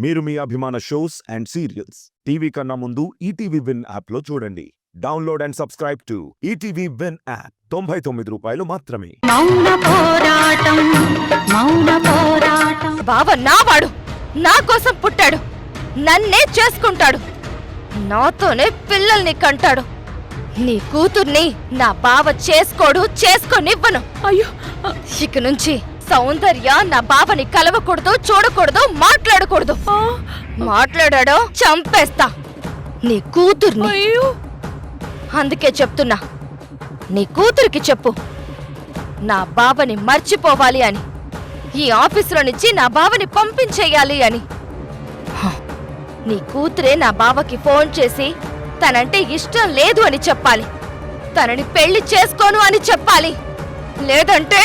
మీరు మీ అభిమాన shows and serials TV కన్నా ముందు ఈటీవీ విన్ యాప్లో చూడండి. Download and subscribe to ETV win app. 99 రూపాయలు మాత్రమే. బావ నావాడు, నా కోసం పుట్టాడు, నన్నే చేసుకుంటాడు, నాతోనే పిల్లల్ని కంటాడు. నీ కూతుర్ని నా బావ చేసుకోడు, చేసుకోనివ్వను. అయ్యో, ఇక నుంచి సౌందర్య నా బావని కలవకూడదు, చూడకూడదు, మాట్లాడకూడదు. మాట్లాడాడో చంపేస్తా నీ కూతుర్ని. అయ్యో, అందుకే చెప్తున్నా, నీ కూతురికి చెప్పు నా బావని మర్చిపోవాలి అని, ఈ ఆఫీసులో నుంచి నా బావని పంపించేయాలి అని. నీ కూతురే నా బావకి ఫోన్ చేసి తనంటే ఇష్టం లేదు అని చెప్పాలి, తనని పెళ్లి చేసుకోను అని చెప్పాలి. లేదంటే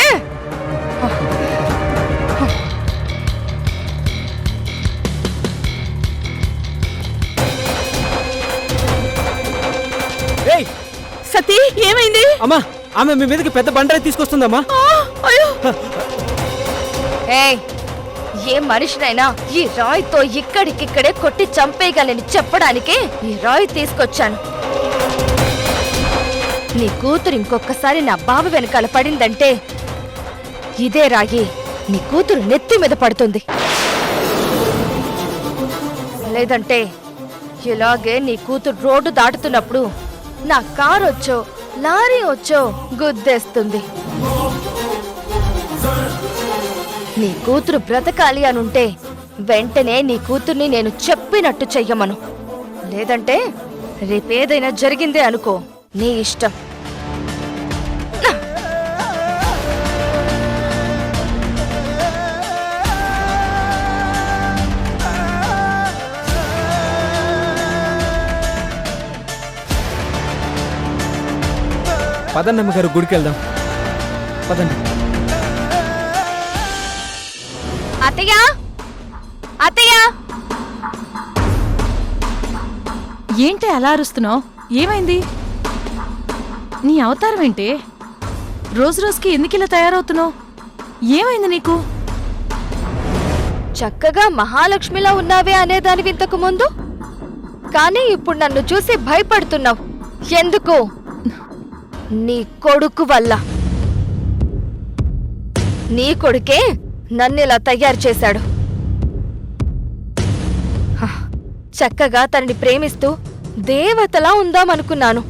సతీ ఏమైంది? అమ్మా, ఆమె మీ మీదకి పెద్ద బండరాయి తీసుకొస్తుందమ్మా. అయ్యో, ఏ మనిషినైనా ఈ రాయితో ఇక్కడికిక్కడే కొట్టి చంపేయగలని చెప్పడానికి ఈ రాయి తీసుకొచ్చాను. నీ కూతురు ఇంకొకసారి నా బావ వెనకాల పడిందంటే ఇదే రాయి నీ కూతురు నెత్తి మీద పడుతుంది. లేదంటే ఇలాగే నీ కూతురు రోడ్డు దాటుతున్నప్పుడు నా కారు వచ్చో లారీ వచ్చో గుద్దేస్తుంది. నీ కూతురు బ్రతకాలి అనుంటే వెంటనే నీ కూతుర్ని నేను చెప్పినట్టు చెయ్యమను. లేదంటే రేపేదైనా జరిగిందే అనుకో, నీ ఇష్టం. పదండి అమ్మగారు, గుడికి వెళ్దాం. పదండి. అత్తయ్య, అత్తయ్య, ఏంటి అలా అరుస్తున్నావు? ఏమైంది? నీ అవతారం ఏంటి? రోజు రోజుకి ఎందుకు ఇలా తయారవుతున్నావు? ఏమైంది నీకు? చక్కగా మహాలక్ష్మిలా ఉన్నావే అనేదానివి ఇంతకు ముందు, కానీ ఇప్పుడు నన్ను చూసి భయపడుతున్నావు. ఎందుకు? నీ కొడుకు వల్ల. నీ కొడుకే నన్నిలా తయారు చేశాడు. చక్కగా తనని ప్రేమిస్తూ దేవతలా ఉందామనుకున్నాను,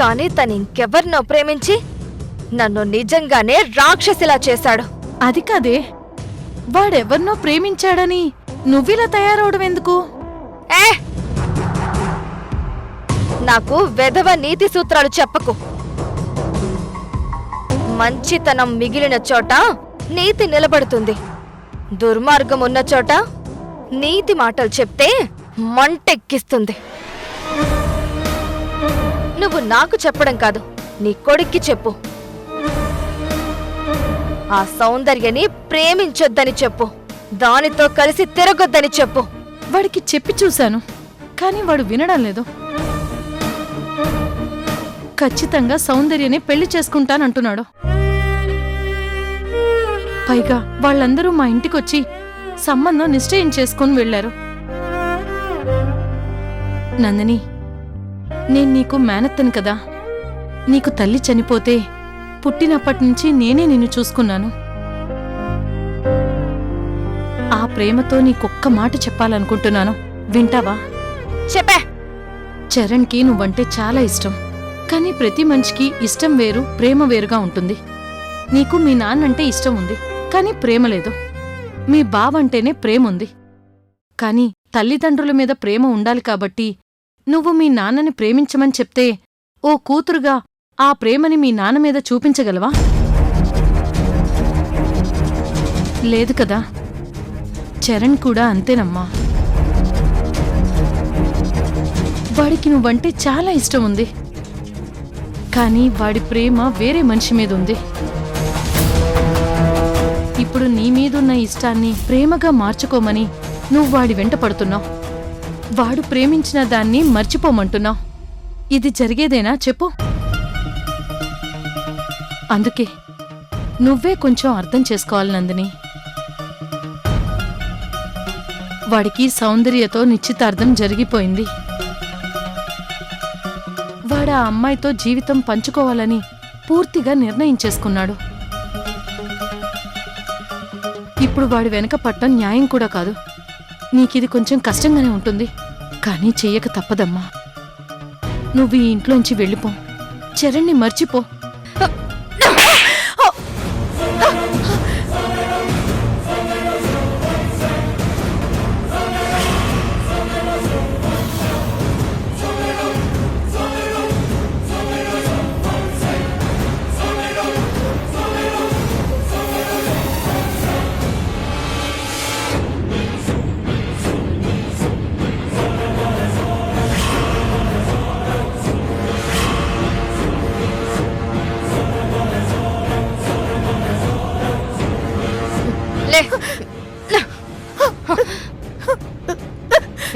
కానీ తను ఇంకెవరినో ప్రేమించి నన్ను నిజంగానే రాక్షసిలా చేశాడు. అది కాదే, వాడెవరినో ప్రేమించాడని నువ్విలా తయారవడం ఎందుకు? నాకు వెధవ నీతి సూత్రాలు చెప్పకు. మంచితనం మిగిలిన చోట నీతి నిలబడుతుంది, దుర్మార్గం ఉన్న చోట నీతి మాటలు చెప్తే మంటెక్కిస్తుంది. నువ్వు నాకు చెప్పడం కాదు, నీ కొడుక్కి చెప్పు. ఆ సౌందర్యని ప్రేమించొద్దని చెప్పు, దానితో కలిసి తిరగొద్దని చెప్పు. వాడికి చెప్పి చూశాను, కానీ వాడు వినడం లేదు. ఖచ్చితంగా సౌందర్యని పెళ్లి చేసుకుంటానంటున్నాడు. పైగా వాళ్ళందరూ మా ఇంటికొచ్చి సంబంధం నిశ్చయం చేసుకుని వెళ్లారు. నందిని, నేను నీకు మేనత్తను కదా. నీకు తల్లి చనిపోతే పుట్టినప్పటినుంచి నేనే నిన్ను చూసుకున్నాను. ఆ ప్రేమతో నీకొక్క మాట చెప్పాలనుకుంటున్నాను, వింటావా? చెప్పే. చరణ్కి నువ్వంటే చాలా ఇష్టం, కానీ ప్రతి మనిషికి ఇష్టం వేరు, ప్రేమ వేరుగా ఉంటుంది. నీకు మీ నాన్నంటే ఇష్టం ఉంది, కానీ ప్రేమ లేదు. మీ బావంటేనే ప్రేమ ఉంది, కానీ తల్లిదండ్రుల మీద ప్రేమ ఉండాలి. కాబట్టి నువ్వు మీ నాన్నని ప్రేమించమని చెప్తే ఓ కూతురుగా ఆ ప్రేమని మీ నాన్న మీద చూపించగలవా? లేదు కదా. చరణ్ కూడా అంతేనమ్మా. వాడికి నువ్వంటే చాలా ఇష్టం ఉంది, కానీ వాడి ప్రేమ వేరే మనిషి మీద ఉంది. ఇప్పుడు నీ మీదున్న ఇష్టాన్ని ప్రేమగా మార్చుకోమని నువ్వు వాడి వెంట పడుతున్నావు. వాడు ప్రేమించిన దాన్ని మర్చిపోమంటున్నావు. ఇది జరిగేదేనా చెప్పు? అందుకే నువ్వే కొంచెం అర్థం చేసుకోవాలి నందిని. వాడికి సౌందర్యతో నిశ్చితార్థం జరిగిపోయింది. వాడు ఆ అమ్మాయితో జీవితం పంచుకోవాలని పూర్తిగా నిర్ణయించేసుకున్నాడు. ఇప్పుడు వాడి వెనక పట్టం న్యాయం కూడా కాదు. నీకిది కొంచెం కష్టంగానే ఉంటుంది, కానీ చెయ్యక తప్పదమ్మా. నువ్వు ఈ ఇంట్లోంచి వెళ్ళిపో, చరణ్ని మర్చిపో. లే.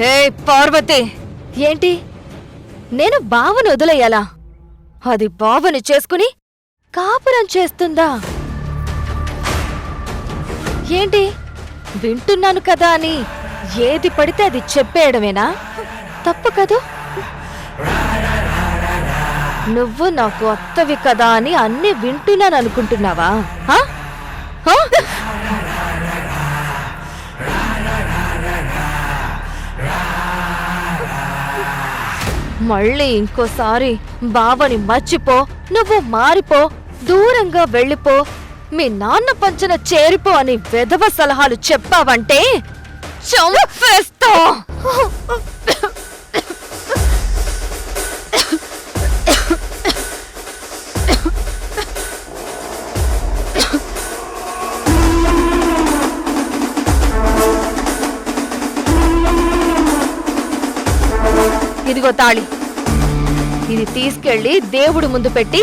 ఏయ్ పార్వతి, ఏంటి నేను బావను వదిలేయాలా? అది బావని చేసుకుని కాపురం చేస్తుందా ఏంటి? వింటున్నాను కదా అని ఏది పడితే అది చెప్పేయడమేనా? తప్పు కదూ. నువ్వు నాకు అత్తవి కదా అని అన్నీ వింటున్నాను అనుకుంటున్నావా? హా? హా? మళ్ళీ ఇంకోసారి బావని మర్చిపో, నువ్వు మారిపో, దూరంగా వెళ్ళిపో, మీ నాన్న పంచన చేరిపో అని వెధవ సలహాలు చెప్పావంటే చంపేస్తా. ఇదిగో తాళి, ఇది తీసుకెళ్లి దేవుడి ముందు పెట్టి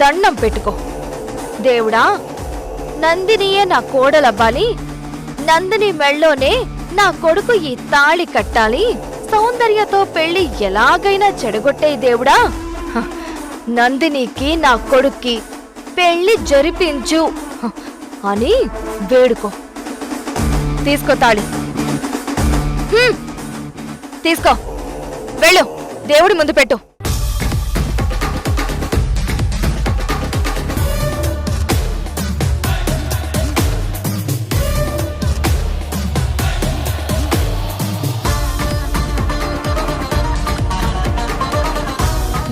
దండం పెట్టుకో. దేవుడా, నందినియే నా కోడలవ్వాలి, నందిని మెళ్ళోనే నా కొడుకు ఈ తాళి కట్టాలి, సౌందర్యతో పెళ్లి ఎలాగైనా చెడగొట్టే దేవుడా, హ, నందినికి నా కొడుక్కి పెళ్లి జరిపించు అని వేడుకో. తీసుకో తాళి, తీసుకో, వెళ్ళు, దేవుడి ముందు పెట్టు.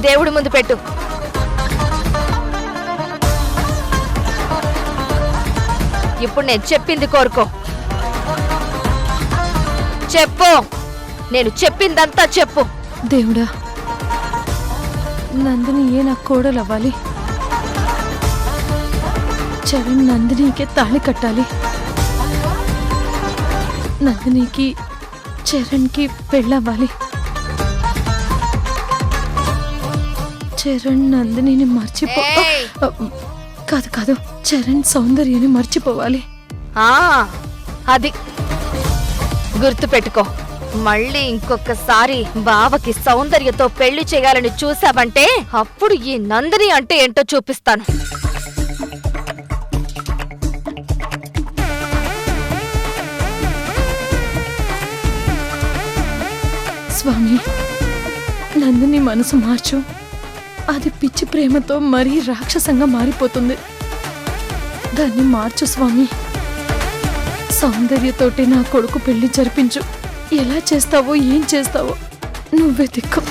దేవుడి ముందు పెట్టు. ఇప్పుడు నేను చెప్పింది కోరుకో. చెప్పు, నేను చెప్పిందంతా చెప్పు. దేవుడా, నందినియే నా కోడలవ్వాలి, చరణ్ నందినికే తాళి కట్టాలి, నందినికి చరణ్కి పెళ్ళవ్వాలి, చరణ్ నందినిని మర్చిపో. ఏయ్! కాదు కాదు, చరణ్ సౌందర్యాన్ని మర్చిపోవాలి. అది గుర్తు పెట్టుకో. మళ్ళీ ఇంకొకసారి బావకి సౌందర్యతో పెళ్లి చేయాలని చూసావంటే అప్పుడు ఈ నందిని అంటే ఏంటో చూపిస్తాను. స్వామి, నందిని మనసు మార్చు. అది పిచ్చి ప్రేమతో మరీ రాక్షసంగా మారిపోతుంది. దాన్ని మార్చు స్వామి. సౌందర్యతోటి నా కొడుకు పెళ్లి జరిపించు. ఎలా చేస్తావో, ఏం చేస్తావో నువ్వే దిక్కు.